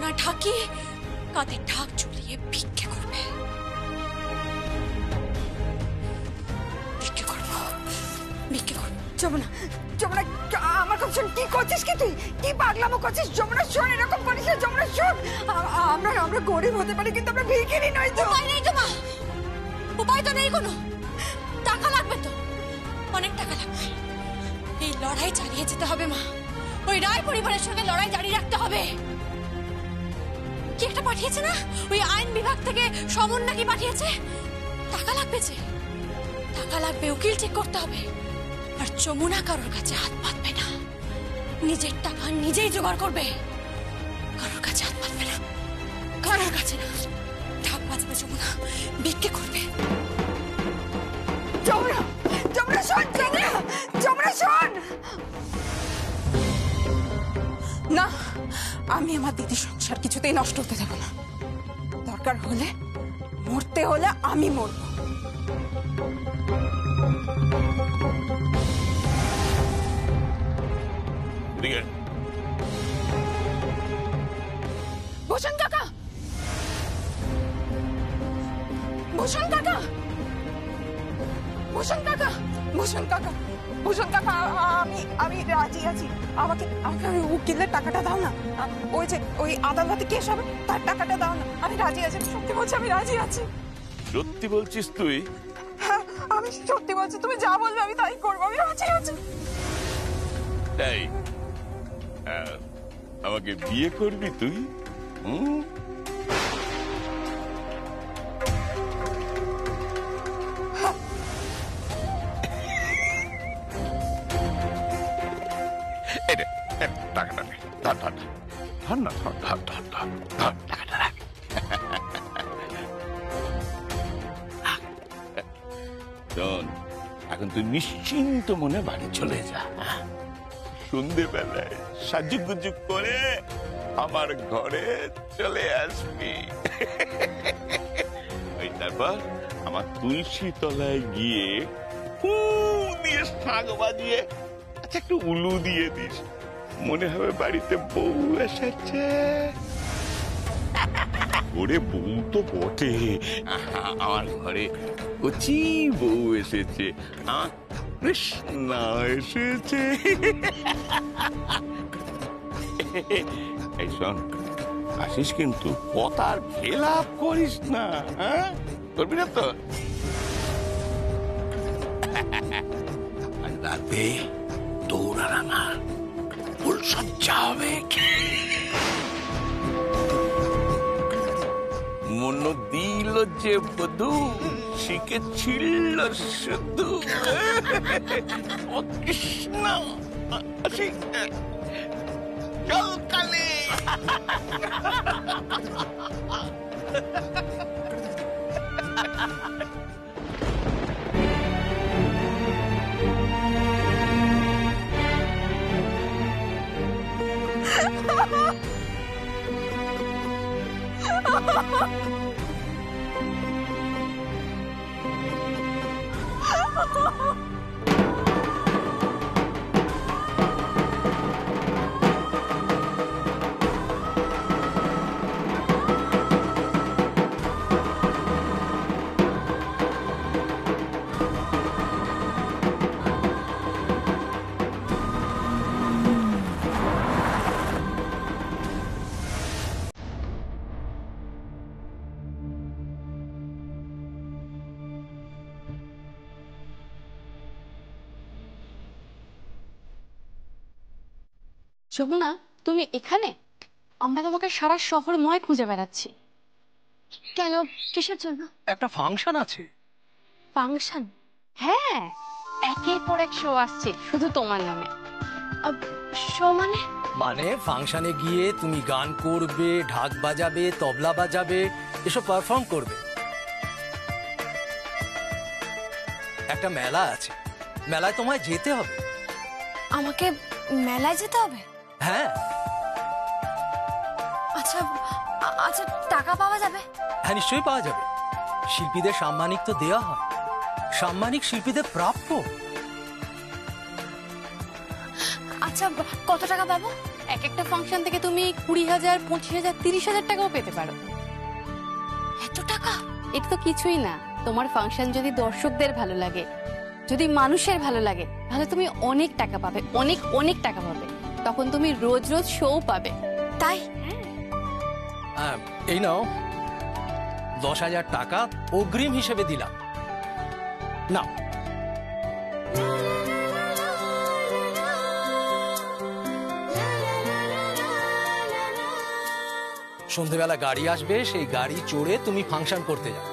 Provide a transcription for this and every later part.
গলা ঢাকিয়ে কাঁধে ঢাক ঝুলিয়ে ভিক্ষে করবে। ভিক্ষে করবো, ভিক্ষে করবো। যমুনা, যমুনা, আমার কথা শোন। কি করছিস কি তুই? কি পাগলামো করছিস? যমুনা শোন, এরকম করিস না। যমুনা শোন, আমরা গরিব হতে পারি কিন্তু আমরা ভিখিরি নই তো। উপায় নেই তো মা, উপায় তো নেই কোনো। টাকা লাগবে তো, অনেক টাকা লাগবে। এই লড়াই চালিয়ে যেতে হবে মা। ওই রায় পরিবারের সঙ্গে লড়াই জারি রাখতে হবে। কি একটা পাঠিয়েছে না, ওই আইন বিভাগ থেকে সমন নাকি পাঠিয়েছে। টাকা লাগবে যে, টাকা লাগবে, উকিল ঠিক করতে হবে। আর যমুনা কারোর কাছে হাত পাতবে না, নিজের টাকা নিজেই জোগাড় করবে। কারোর কাছে হাত পাতবে না, কারোর কাছে না। ঢাক বাজবে যমুনা, ভিক্ষে করবে। যমুনা, যমুনা শোন, যমুনা, যমুনা শোন। না, আমি আমার দিদির সংসার কিছুতেই নষ্ট হতে দেব না। দরকার হলে, মরতে হলে আমি মরব। ভূষণ কাকা, ভূষণ কাকা, ভূষণ কাকা, ভূষণ কাকা, ভূষণ কাকা, আমি রাজি আছি। আমাকে ওই উকিলের টাকাটা দাও না। ওই যে ওই আদালতে কেস হবে, তার টাকাটা দাও না। আমি রাজি আছি, সত্যি বলছি, আমি রাজি আছি। সত্যি বলছিস তুই? হ্যাঁ, আমি সত্যি বলছি। তুমি যা বলবে আমি তাই করবো। আমি রাজি আছি। তাই আমাকে বিয়ে করবি তুই? টাকাটা নে, ধর ধর ধর না, ধর ধর ধর ধর ধর টাকাটা রাখ। শোন, এখন তুই নিশ্চিন্ত মনে বাড়ি চলে যা। সন্ধ্যেবেলায় সাজুগুজু করে আমার ঘরে চলে আসবি। ওই তারপর আমার তুলসী তলায় গিয়ে ফু দিয়ে শাঁখ বাজিয়ে আচ্ছা একটু উলু দিয়ে দিস, মনে হবে বাড়িতে বউ এসেছে। ওরে বউ তো বটে, আমার ঘরে কচি বউ এসেছে, আমার কৃষ্ণা এসেছে। এই শোন, আসিস কিন্তু কথার খেলাপ করিস না, হ্যাঁ? করবি না তো? রাতে দৌড়ানা না, ফুলসজ্জা হবে। মন দিল যে বধূ শিখেছিল শুধু ও কৃষ্ণ। চল কালে। যমুনা, তুমি এখানে? আমরা তোমাকে সারা শহরময় খুঁজে বেড়াচ্ছি। কেন, কিসের জন্য? একটা ফাংশন আছে। ফাংশন? হ্যাঁ, একের পর এক শো আসছে শুধু তোমার নামে। শো মানে? মানে ফাংশনে গিয়ে তুমি গান করবে, ঢাক বাজাবে, তবলা বাজাবে, এসব পারফর্ম করবে। একটা মেলা আছে, মেলায় তোমায় যেতে হবে। আমাকে মেলায় যেতে হবে? হ্যাঁ। আচ্ছা আচ্ছা, টাকা পাওয়া যাবে? হ্যাঁ, নিশ্চয়ই পাওয়া যাবে। শিল্পীদের সাম্মানিক তো দেওয়া হয়, সাম্মানিক শিল্পীদের প্রাপ্য। আচ্ছা, কত টাকা পাবো? এক একটা ফাংশন থেকে তুমি 20,000, 25,000, 30,000 টাকাও পেতে পারো। এত টাকা? এটা তো কিছুই না। তোমার ফাংশন যদি দর্শকদের ভালো লাগে, যদি মানুষের ভালো লাগে, তাহলে তুমি অনেক টাকা পাবে, অনেক অনেক টাকা পাবে। তখন তুমি রোজ রোজ শো পাবে। তাই? এই নাও 10,000 টাকা অগ্রিম হিসেবে দিলাম। না, সন্ধেবেলা গাড়ি আসবে, সেই গাড়ি চড়ে তুমি ফাংশন করতে যাও।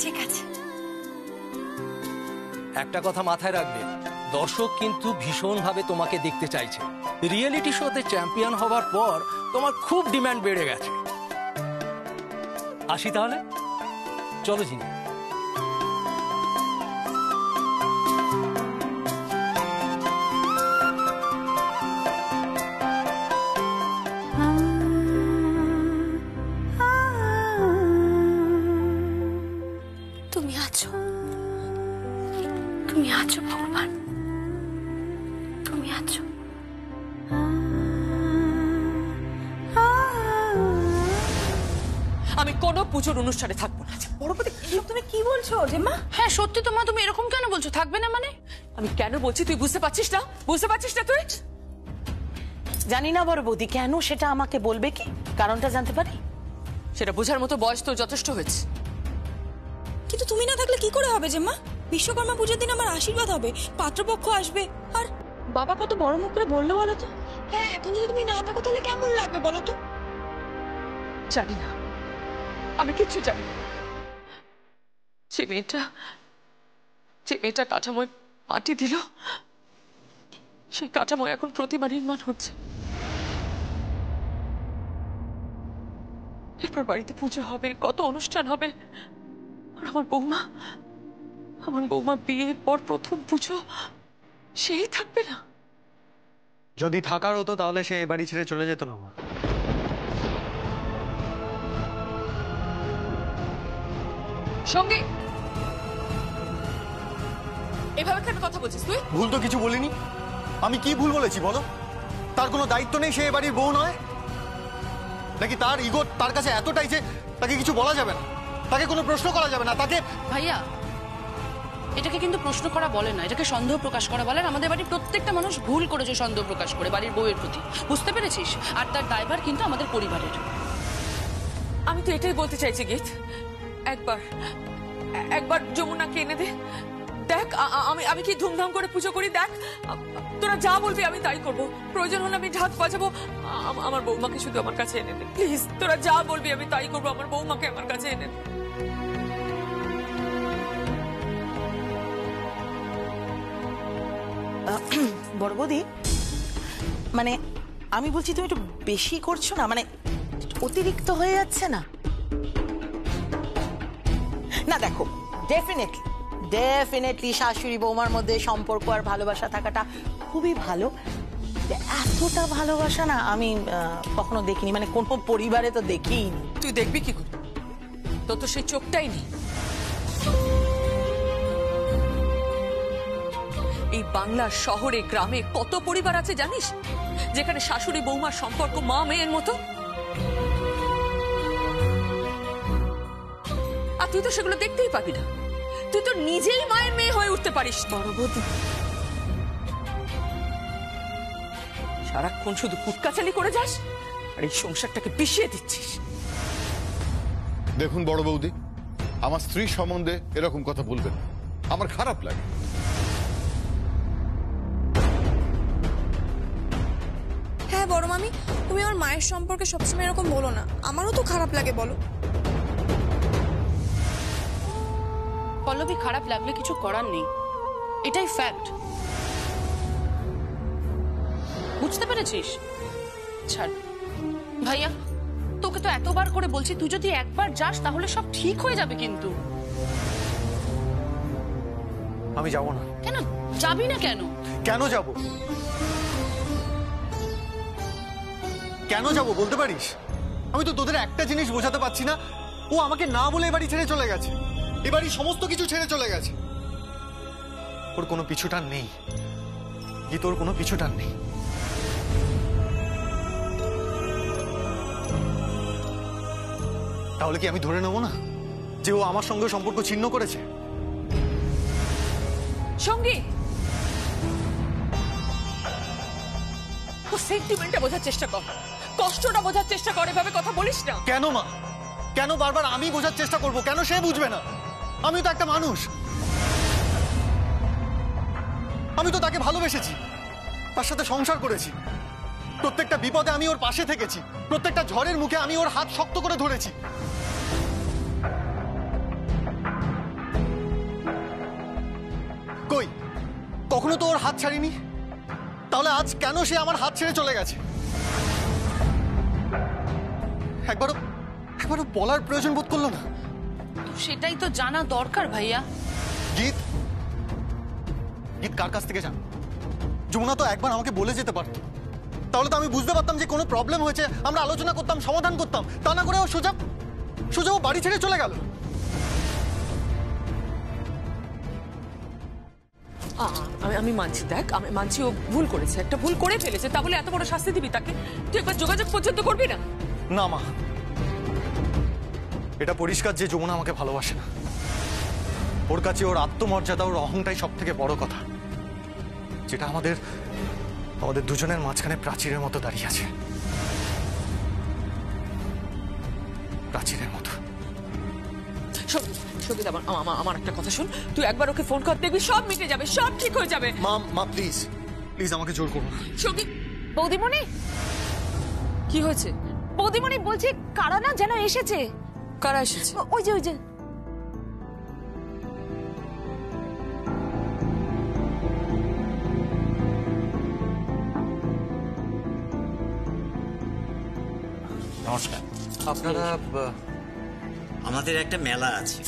ঠিক আছে। একটা কথা মাথায় রাখবে, দর্শক কিন্তু ভীষণভাবে তোমাকে দেখতে চাইছে। রিয়েলিটি শোতে চ্যাম্পিয়ন হবার পর তোমার খুব ডিমান্ড বেড়ে গেছে। আসি তাহলে, চলো জিনি। তুমি আছো, তুমি আছো ভগবান, তুমি আছো। আমি কোনো পুজোর অনুষ্ঠানে থাকবো না। বড়পতি, তুমি কি বলছো জেম্মা? হ্যাঁ সত্যি তো মা, তুমি এরকম কেন বলছো? থাকবে না মানে? আমি কেন বলছি তুই বুঝতে পারছিস না? বুঝতে পারছিস না তুই? জানি না বড় বৌদি, কেন সেটা আমাকে বলবে কি? কারণটা জানতে পারি? সেটা বোঝার মতো বয়স তো যথেষ্ট হয়েছে। কিন্তু তুমি না থাকলে কি করে হবে জেম্মা? বিশ্বকর্মা পুজোর দিন আমার আশীর্বাদ হবে, পাত্রপক্ষ আসবে, আর বাবা কত বড় মুখ করে বললো বলো তো। হ্যাঁ, এখন যদি তুমি না থাকো তাহলে কেমন লাগবে বলো তো? জানি না, আমি কিচ্ছু জানি না। যে মেয়েটা কাঠামোয় মাটি দিল, সেই কাঠামোয় এখন প্রতিমা নির্মাণ হচ্ছে। এরপর বাড়িতে পুজো হবে, কত অনুষ্ঠান হবে, আর আমার বৌমা বিয়ের পর প্রথম পুজো, সেই থাকবে না। যদি থাকার হতো তাহলে সে বাড়ি ছেড়ে চলে যেত না। মা, সঙ্গে এভাবে কেন কথা বলছিস তুই? ভুল তো কিছু বলিনি। আমি কি ভুল বলেছি বলো? তার কোনো দায়িত্ব নেই, সে এ বাড়ির বউ নয় নাকি? তার ইগো তার কাছে এতটাই যে তাকে কিছু বলা যাবে না, তাকে কোনো প্রশ্ন করা যাবে না, তাকে। ভাইয়া, এটাকে কিন্তু প্রশ্ন করা বলে না, এটাকে সন্দেহ প্রকাশ করা বলে। আর আমাদের বাড়ির প্রত্যেকটা মানুষ ভুল করেছে সন্দেহ প্রকাশ করে বাড়ির বউয়ের প্রতি, বুঝতে পেরেছিস? আর তার দায়ভার কিন্তু আমাদের পরিবারের। আমি তো এটাই বলতে চাইছি গীত, একবার যমুনাকে এনে দে, দেখ আমি কি ধুমধাম করে পুজো করি, দেখ। তোরা যা বলবি আমি তাই করব, প্রয়োজন হলে আমি ঢাক বাজাবো। আমার বৌমাকে শুধু আমার কাছে এনে দে প্লিজ। তোরা যা বলবি আমি তাই করবো, আমার বৌমাকে আমার কাছে এনে দে। বড় বৌদি, মানে আমি বলছি তুমি একটু বেশি করছো না? মানে অতিরিক্ত হয়ে যাচ্ছে না? না দেখো, ডেফিনেটলি শাশুড়ি বৌমার মধ্যে সম্পর্ক আর ভালোবাসা থাকাটা খুবই ভালো। এতটা ভালোবাসা না আমি কখনো দেখিনি, মানে কোনো পরিবারে তো দেখিনি। তুই দেখবি কি করে? তোর তো সেই চোখটাই নেই। এই বাংলার শহরে গ্রামে কত পরিবার আছে জানিস, যেখানে শাশুড়ি বৌমার সম্পর্ক মা মেয়ের মতো? আর তুই তো সেগুলো দেখতেই পাবি না। তুই তো নিজেই মায়ের মেয়ে হয়ে উঠতে পারিস। বড় বৌদি, সারাক্ষণ শুধু কুটকাচালি করে যাস আর এই সংসারটাকে পিষিয়ে দিচ্ছিস। দেখুন বড় বৌদি, আমার স্ত্রী সম্বন্ধে এরকম কথা বলবেন, আমার খারাপ লাগে। হ্যাঁ বড় মামি, তুমি আমার মায়ের সম্পর্কে সবসময় এরকম বলো না, আমারও তো খারাপ লাগে বলো। পল্লবী, খারাপ লাগলে কিছু করার নেই, এটাই ফ্যাক্ট, বুঝতে পেরেছিস? ছাড় ভাইয়া, তোকে তো এতবার করে বলছি, তুই যদি একবার যাস তাহলে সব ঠিক হয়ে যাবে। কিন্তু আমি যাব না। কেন যাবি না? কেন কেন যাব? কেন যাব বলতে পারিস? আমি তো তোদের একটা জিনিস বোঝাতে পারছি না, ও আমাকে না বলে এ বাড়ি ছেড়ে চলে গেছে, এ বাড়ি সমস্ত কিছু ছেড়ে চলে গেছে। ওর কোনো পিছুটান নেই, কি তোর কোনো পিছুটান নেই। তাহলে কি আমি ধরে নেবো না যে ও আমার সঙ্গে সম্পর্ক ছিন্ন করেছে? সঙ্গী, ও সেন্টিমেন্টটা বোঝার চেষ্টা কর, কষ্টটা বোঝার চেষ্টা কর, এভাবে কথা বলিস না। কেন মা? কেন বারবার আমি বোঝার চেষ্টা করব? কেন সে বুঝবে না? আমি তো একটা মানুষ, আমি তো তাকে ভালোবেসেছি, তার সাথে সংসার করেছি, প্রত্যেকটা বিপদে আমি ওর পাশে থেকেছি, প্রত্যেকটা ঝড়ের মুখে আমি ওর হাত শক্ত করে ধরেছি। কই, কখনো তো ওর হাত ছাড়িনি, তাহলে আজ কেন সে আমার হাত ছেড়ে চলে গেছে? একবারও বলার প্রয়োজন বোধ করলো না। সেটাই তো জানা দরকার ভাইয়া। গীত কার কাছ থেকে জান? যমুনা তো একবার আমাকে বলে যেতে পারতো, তাহলে তো আমি বুঝতে পারতাম যে কোনো প্রবলেম হয়েছে, আমরা আলোচনা করতাম, সমাধান করতাম। তা না করে ও সোজা ও বাড়ি ছেড়ে চলে গেল। আমি মানছি, দেখ আমি মানছি ও ভুল করেছে, একটা ভুল করে ফেলেছে, তা বলে এত বড় শাস্তি দিবি তাকে? তুই একবার যোগাযোগ পর্যন্ত করবি না? না মা, এটা পরিষ্কার যে যমুনা আমাকে ভালোবাসে না। ওর কাছে ওর আত্মমর্যাদা, ওর অহংটাই সব থেকে বড় কথা, যেটা আমাদের দুজনের মাঝখানে প্রাচীরের মতো দাঁড়িয়ে আছে, প্রাচীরের মতো। সঙ্গীত, আমার একটা কথা শোন, তুই একবার ওকে ফোন কর, দেখবি সব মিটে যাবে, সব ঠিক হয়ে যাবে। মা প্লিজ আমাকে জোর করো না। সঙ্গীত, বৌদিমণি, কি হয়েছে? বৌদিমণি বলছি কারা না যেন এসেছে। কারা এসেছে? ওই যে নমস্কার। আপনারা আমাদের একটা মেলা আছে,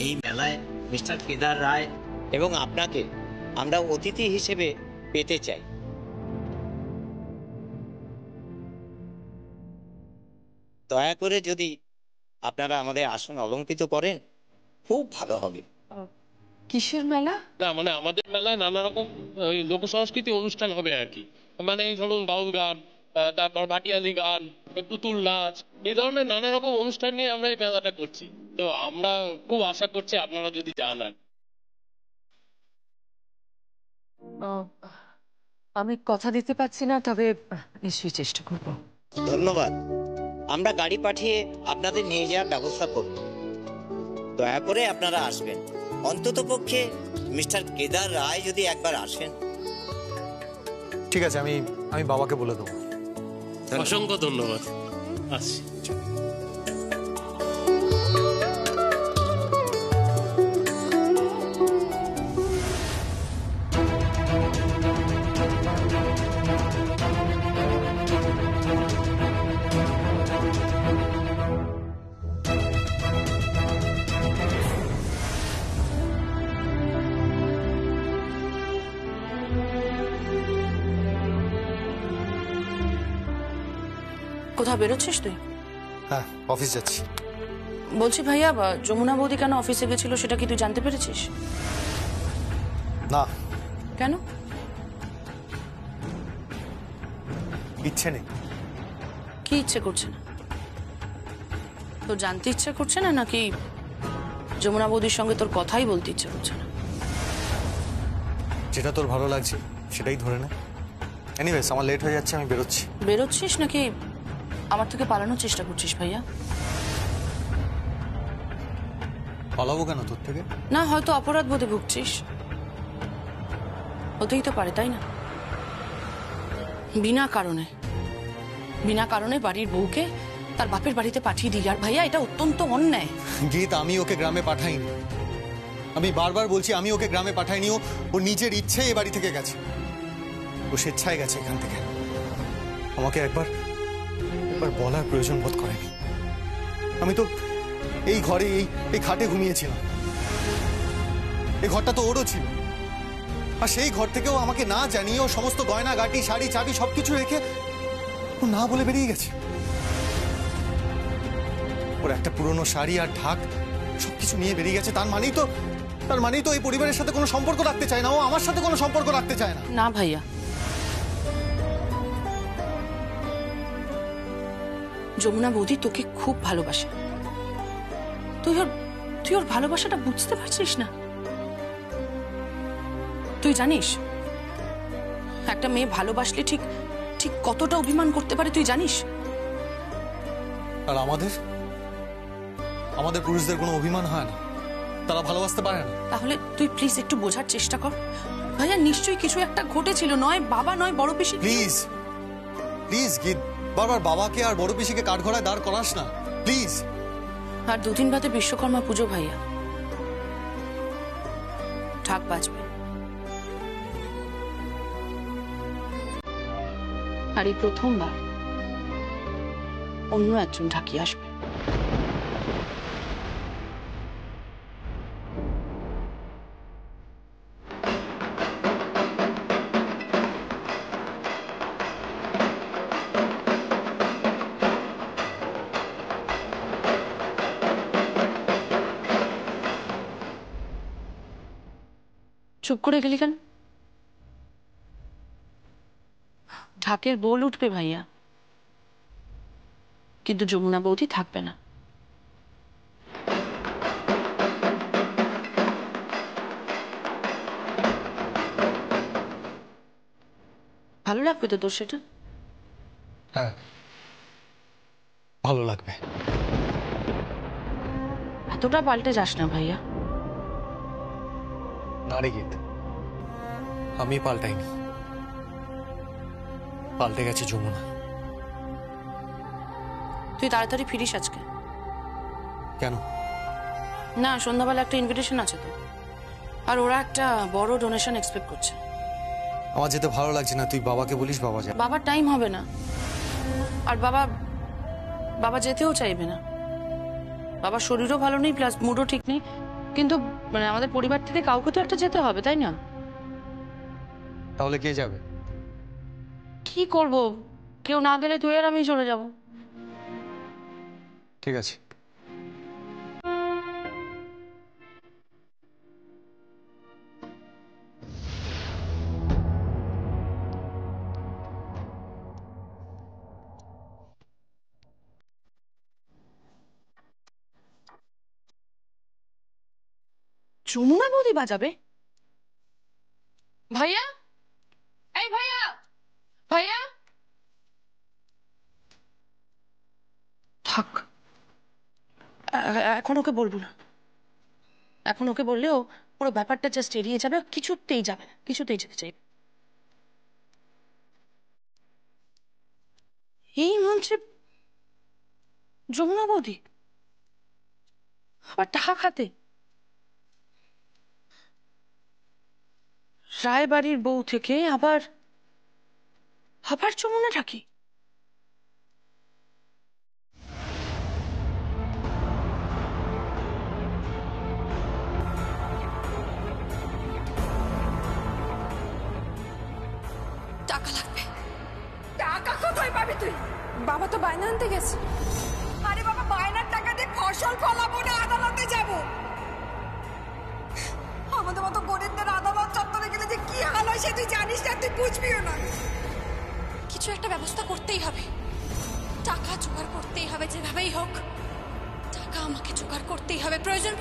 এই মেলায় মিস্টার কেদার রায় এবং আপনাকে আমরা অতিথি হিসেবে পেতে চাই। দয়া করে যদি আপনারা আমাদের আসন অলঙ্কৃত করেন খুব ভালো হবে। কিসের মেলা? না মানে আমাদের মেলায় নানা রকম লোক সংস্কৃতি অনুষ্ঠান হবে আর কি, মানে ধরুন বাউল গান, তারপর ভাটিয়ালি গান, পুতুল নাচ, এই ধরনের নানা রকম অনুষ্ঠান নিয়ে আমরা এই মেলাটা করছি। তো আমরা খুব আশা করছি আপনারা যদি জানান। আমি কথা দিতে পারছি না, তবে নিশ্চয়ই চেষ্টা করব। ধন্যবাদ। আমরা গাড়ি পাঠিয়ে আপনাদের নিয়ে যাওয়ার ব্যবস্থা করব। দয়া করে আপনারা আসবেন, অন্তত পক্ষে মিস্টার কেদার রায় যদি একবার আসেন। ঠিক আছে, আমি বাবাকে বলে দেবো। অসংখ্য ধন্যবাদ। আসছি। কোথাও বেরোচ্ছিস তুই? হ্যাঁ, অফিস যাচ্ছি। বলছি ভাইয়া, যমুনা বৌদি কেন অফিসে গেছিল সেটা কি তুই জানতে পেরেছিস? না। কেন? ইচ্ছে নেই। কি ইচ্ছে করছে না? তোর জানতে ইচ্ছে করছে না, নাকি যমুনা বৌদির সঙ্গে তোর কথাই বলতে ইচ্ছে করছে না? যেটা তোর ভালো লাগছে সেটাই ধরে নে। এনিওয়েজ, আমার লেট হয়ে যাচ্ছে, আমি বেরোচ্ছি। বেরোচ্ছিস নাকি আমার থেকে পালানোর চেষ্টা করছিস ভাইয়া? পালাবো কেন তোর থেকে? না, হয়তো অপরাধ বোধে ভুগছিস, হতেই তো পারে, তাই না? বিনা কারণে বাড়ির বউকে তার বাপের বাড়িতে পাঠিয়ে দিলি, আর ভাইয়া এটা অত্যন্ত অন্যায়। গীত, আমি ওকে গ্রামে পাঠাইনি। আমি বারবার বলছি আমি ওকে গ্রামে পাঠাইনি। ও নিজের ইচ্ছে এ বাড়ি থেকে গেছে, ও স্বেচ্ছায় গেছে এখান থেকে। আমাকে একবার বলার প্রয়োজন বোধ করেনি। আমি তো এই ঘরে এই খাটে ঘুমিয়েছিলাম, এই ঘরটা তো ওরও ছিল, আর সেই ঘর থেকেও আমাকে না জানিয়ে ও সমস্ত গয়না গাটি, শাড়ি চাবি সবকিছু রেখে ও না বলে বেরিয়ে গেছে। ওর একটা পুরনো শাড়ি আর ঢাক সবকিছু নিয়ে বেরিয়ে গেছে। তার মানেই তো এই পরিবারের সাথে কোনো সম্পর্ক রাখতে চায় না, ও আমার সাথে কোনো সম্পর্ক রাখতে চায় না। না ভাইয়া, যমুনা বৌদি তোকে খুব ভালোবাসে। তুই ওর ভালোবাসাটা বুঝতে পারছিস না? তুই জানিস একটা মেয়ে ভালোবাসলে ঠিক ঠিক কতটা অভিমান করতে পারে তুই জানিস? আর আমাদের পুরুষদের কোনো অভিমান হয় না, তারা ভালোবাসতে পারে না। তাহলে তুই প্লিজ একটু বোঝার চেষ্টা কর। ভাইয়া নিশ্চয়ই কিছু একটা ঘটেছিল, নয় বাবা নয় বড় পিসি। প্লিজ প্লিজ গীত, বারবার বাবাকে আর বড় পিসিকে কাঠগড়ায় দাঁড় করাস না প্লিজ। আর 2 দিন বাদে বিশ্বকর্মা পুজো ভাইয়া, ঢাক বাজবে। আর এই প্রথমবার অন্য একজন ঢাকি আসবে। চুপ করে গেলি কেন? ঢাকের বোল উঠবে ভাইয়া, কিন্তু যমুনা বৌদি থাকবে না। ভালো লাগবে তো তোর সেটা? হ্যাঁ ভালো লাগবে। এতটা পাল্টে যাস না ভাইয়া। না রে গীত, আমি পাল্টাইনি, পাল্টে গেছে যমুনা। তুই তাড়াতাড়ি ফিরিস আজকে। কেন? না, সন্ধ্যাবেলা একটা ইনভিটেশন আছে তো, আর ওরা একটা বড় ডোনেশন এক্সপেক্ট করছে। আমার যেতে ভালো লাগছে না, তুই বাবাকে বলিস বাবা যাবে। বাবার টাইম হবে না, আর বাবা যেতেও চাইবে না। বাবার শরীরও ভালো নেই, প্লাস মুডও ঠিক নেই। কিন্তু মানে আমাদের পরিবার থেকে কাউকে তো একটা যেতে হবে, তাই না? তাহলে কে যাবে? কি করব, কেউ না গেলে তুই আর আমি চলে যাব। ঠিক আছে। যমুনা বৌদি বাজাবে? ভাইয়া, এই ভাইয়া, ভাইয়া থাক, এখন ওকে বলবো না। এখন ওকে বললেও পুরো ব্যাপারটা জাস্ট এড়িয়ে যাবে, কিছুতেই যাবে না, কিছুতেই যেতে চাইবে। এই মঞ্চে যমুনা বৌদি আবার টাকা খাতে, রায়বাড়ির বউ থেকে আবার যমুনা ঢাকি। টাকা লাগবে। টাকা কোথায় পাবি তুই? বাবা তো বায়না আনতে গেছে। আরে বাবা, বায়নার টাকা দিয়ে ফসল ফলাবো না আদালতে যাব? আমাদের মতো গরিবদের আদালত চত্বরে গেলে যে কি হাল হয় সে তুই জানিস না, তুই বুঝবিও না। কিছু একটা ব্যবস্থা করতেই হবে, টাকা জোগাড় করতেই হবে যেভাবেই হোক। টাকা আমাকে জোগাড় করতেই হবে, প্রয়োজন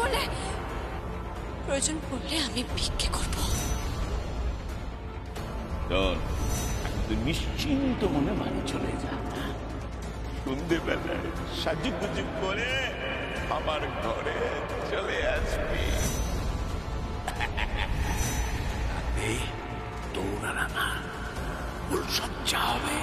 পড়লে আমি ভিক্ষে করব। তুই নিশ্চিন্ত মনে বাড়ি চলে যা। সন্ধ্যেবেলায় সাজুগুজু করে আমার ঘরে চলে আসবি। দৌড়ানা না, ফুল সজ্জা হবে।